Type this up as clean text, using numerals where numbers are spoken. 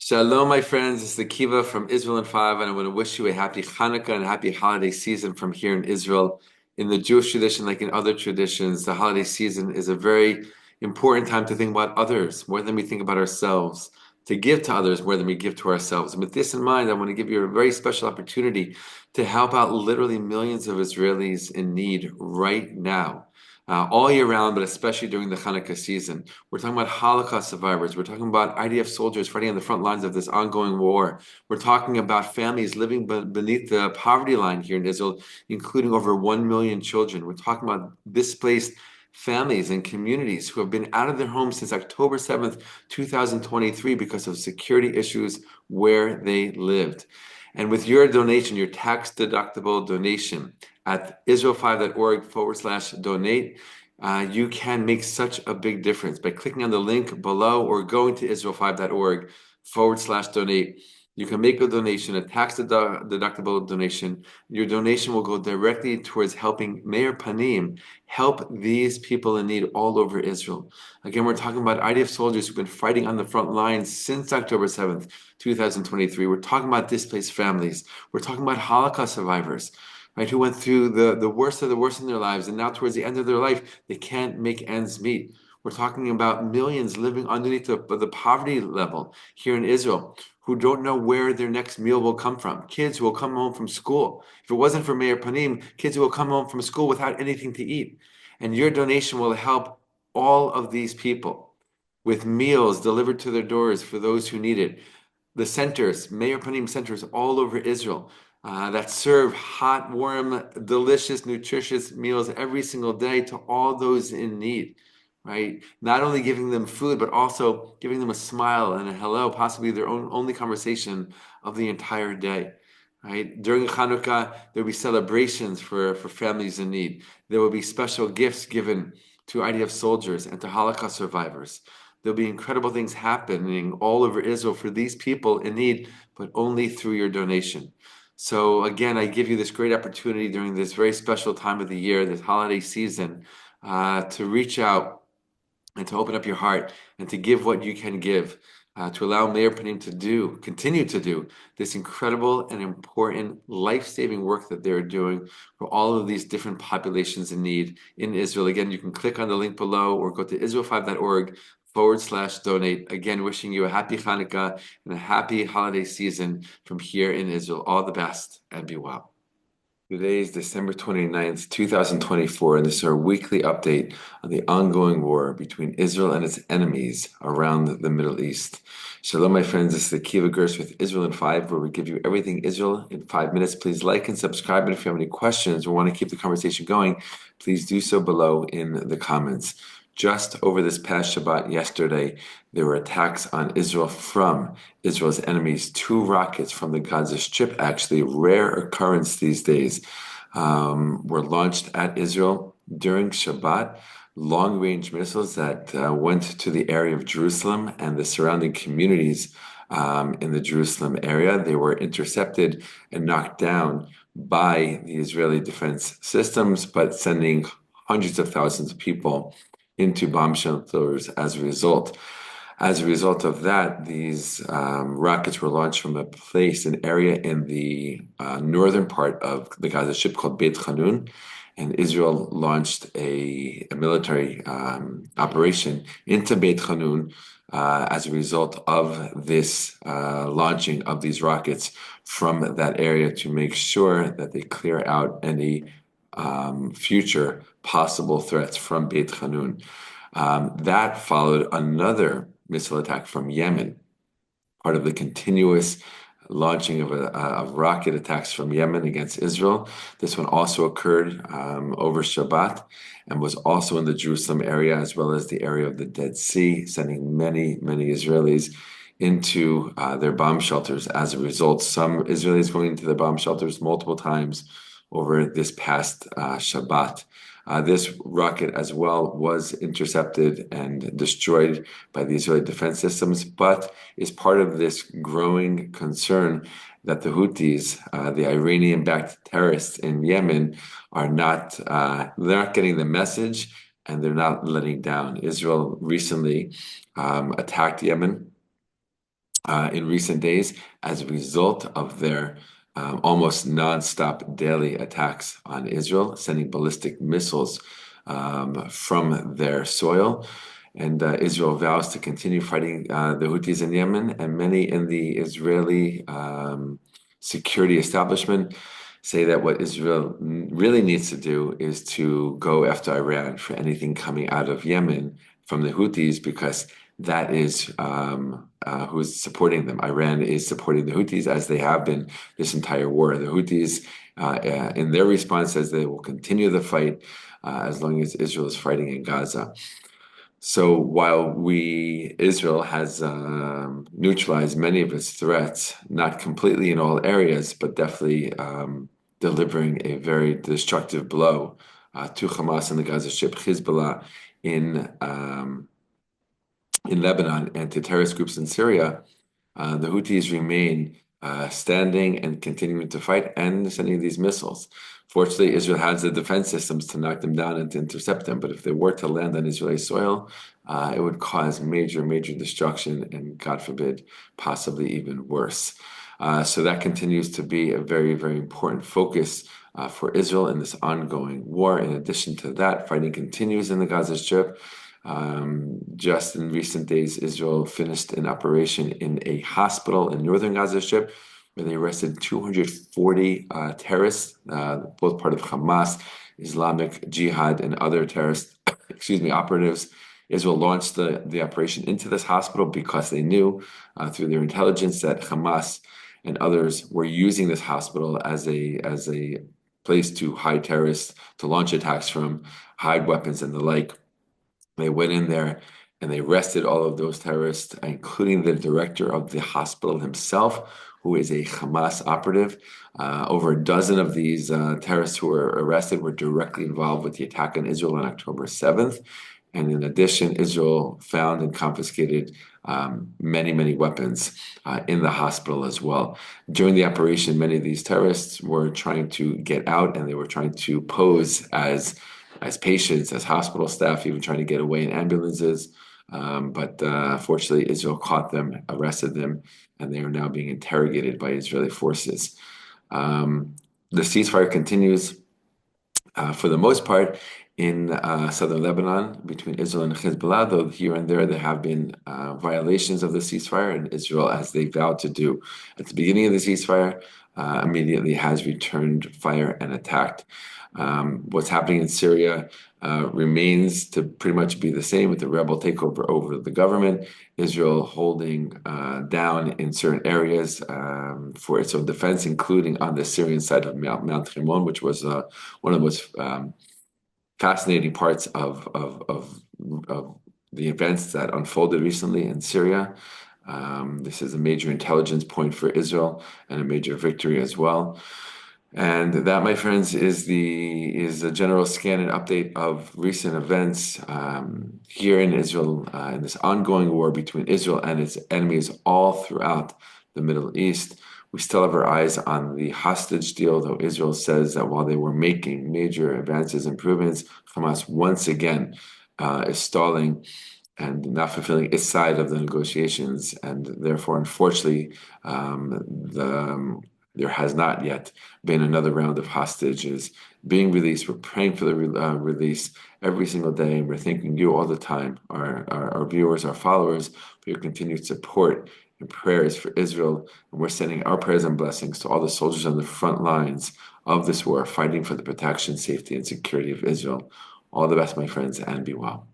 Shalom, my friends. It's the Kiva from Israel in 5, and I want to wish you a happy Hanukkah and a happy holiday season from here in Israel. In the Jewish tradition, like in other traditions, the holiday season is a very important time to think about others more than we think about ourselves, to give to others more than we give to ourselves. And with this in mind, I want to give you a very special opportunity to help out literally millions of Israelis in need right now. All year round, but especially during the Hanukkah season. We're talking about Holocaust survivors. We're talking about IDF soldiers fighting on the front lines of this ongoing war. We're talking about families living beneath the poverty line here in Israel, including over 1 million children. We're talking about displaced families and communities who have been out of their homes since October 7th, 2023, because of security issues where they lived. And with your donation, your tax-deductible donation at israel5.org/donate, you can make such a big difference by clicking on the link below or going to israel5.org/donate. You can make a donation, a tax-deductible donation. Your donation will go directly towards helping Meir Panim help these people in need all over Israel. Again, we're talking about IDF soldiers who've been fighting on the front lines since October 7th, 2023. We're talking about displaced families. We're talking about Holocaust survivors, right, who went through the worst of the worst in their lives, and now towards the end of their life, they can't make ends meet. We're talking about millions living underneath the poverty level here in Israel who don't know where their next meal will come from. Kids who will come home from school. If it wasn't for Meir Panim, kids who will come home from school without anything to eat. And your donation will help all of these people with meals delivered to their doors for those who need it. The centers, Meir Panim centers all over Israel, that serve hot, warm, delicious, nutritious meals every single day to all those in need, right? Not only giving them food, but also giving them a smile and a hello, possibly their only conversation of the entire day, right? During Hanukkah, there will be celebrations for families in need. There will be special gifts given to IDF soldiers and to Holocaust survivors. There'll be incredible things happening all over Israel for these people in need, but only through your donation. So again, I give you this great opportunity during this very special time of the year, this holiday season, to reach out and to open up your heart and to give what you can give, to allow Meir Panim to continue to do this incredible and important life-saving work that they're doing for all of these different populations in need in Israel. Again, you can click on the link below or go to israel5.org/donate. Again, wishing you a happy Hanukkah and a happy holiday season from here in Israel. All the best and be well. Today is December 29th, 2024, and this is our weekly update on the ongoing war between Israel and its enemies around the Middle East. Shalom, my friends. This is the Kiva Gersh with Israel in 5, where we give you everything Israel in 5 minutes. Please like and subscribe, and if you have any questions or want to keep the conversation going, please do so below in the comments. Just over this past Shabbat yesterday, there were attacks on Israel from Israel's enemies. 2 rockets from the Gaza Strip, actually rare occurrence these days, were launched at Israel during Shabbat. Long-range missiles that went to the area of Jerusalem and the surrounding communities in the Jerusalem area. They were intercepted and knocked down by the Israeli defense systems, but sending hundreds of thousands of people into bomb shelters as a result. As a result of that, these rockets were launched from an area in the northern part of the Gaza Strip called Beit Hanun, and Israel launched a military operation into Beit Hanun as a result of this launching of these rockets from that area to make sure that they clear out any future possible threats from Beit Hanun. That followed another missile attack from Yemen, part of the continuous launching of rocket attacks from Yemen against Israel. This one also occurred over Shabbat and was also in the Jerusalem area as well as the area of the Dead Sea, sending many Israelis into their bomb shelters. As a result, some Israelis going into the bomb shelters multiple times over this past Shabbat. This rocket as well was intercepted and destroyed by the Israeli defense systems, but is part of this growing concern that the Houthis, the Iranian-backed terrorists in Yemen, they're not getting the message and they're not letting down. Israel recently attacked Yemen in recent days as a result of their almost non-stop daily attacks on Israel, sending ballistic missiles from their soil. And Israel vows to continue fighting the Houthis in Yemen, and many in the Israeli security establishment say that what Israel really needs to do is to go after Iran for anything coming out of Yemen from the Houthis, because that is who's supporting them. Iran is supporting the Houthis, as they have been this entire war. The Houthis, in their response, says they will continue the fight as long as Israel is fighting in Gaza. So while Israel has neutralized many of its threats, not completely in all areas, but definitely delivering a very destructive blow to Hamas and the Gaza Strip, Hezbollah in Lebanon, and to terrorist groups in Syria, the Houthis remain standing and continuing to fight and sending these missiles. Fortunately, Israel has the defense systems to knock them down and to intercept them. But if they were to land on Israeli soil, it would cause major, major destruction and, God forbid, possibly even worse. So that continues to be a very, very important focus for Israel in this ongoing war. In addition to that, fighting continues in the Gaza Strip. Just in recent days, Israel finished an operation in a hospital in northern Gaza Strip where they arrested 240 terrorists, both part of Hamas, Islamic Jihad, and other terrorist, operatives. Israel launched the operation into this hospital because they knew through their intelligence that Hamas and others were using this hospital as a place to hide terrorists, to launch attacks from, hide weapons and the like. They went in there and they arrested all of those terrorists, including the director of the hospital himself, who is a Hamas operative. Over a dozen of these terrorists who were arrested were directly involved with the attack on Israel on October 7th. And in addition, Israel found and confiscated many, many weapons in the hospital as well. During the operation, many of these terrorists were trying to get out, and they were trying to pose as patients, as hospital staff, even trying to get away in ambulances. But fortunately, Israel caught them, arrested them, and they are now being interrogated by Israeli forces. The ceasefire continues for the most part in southern Lebanon between Israel and Hezbollah, though here and there have been violations of the ceasefire, and Israel, as they vowed to do at the beginning of the ceasefire, immediately has returned fire and attacked. What's happening in Syria remains to pretty much be the same, with the rebel takeover over the government, Israel holding down in certain areas for its own defense, including on the Syrian side of Mount Hermon, which was one of the most fascinating parts of the events that unfolded recently in Syria. This is a major intelligence point for Israel and a major victory as well. And that, my friends, is a general scan and update of recent events here in Israel, in this ongoing war between Israel and its enemies all throughout the Middle East. We still have our eyes on the hostage deal, though Israel says that while they were making major advances, improvements, Hamas once again is stalling and not fulfilling its side of the negotiations. And therefore, unfortunately, there has not yet been another round of hostages being released. We're praying for the release every single day, and we're thanking you all the time, our viewers, our followers, for your continued support and prayers for Israel. And we're sending our prayers and blessings to all the soldiers on the front lines of this war, fighting for the protection, safety, and security of Israel. All the best, my friends, and be well.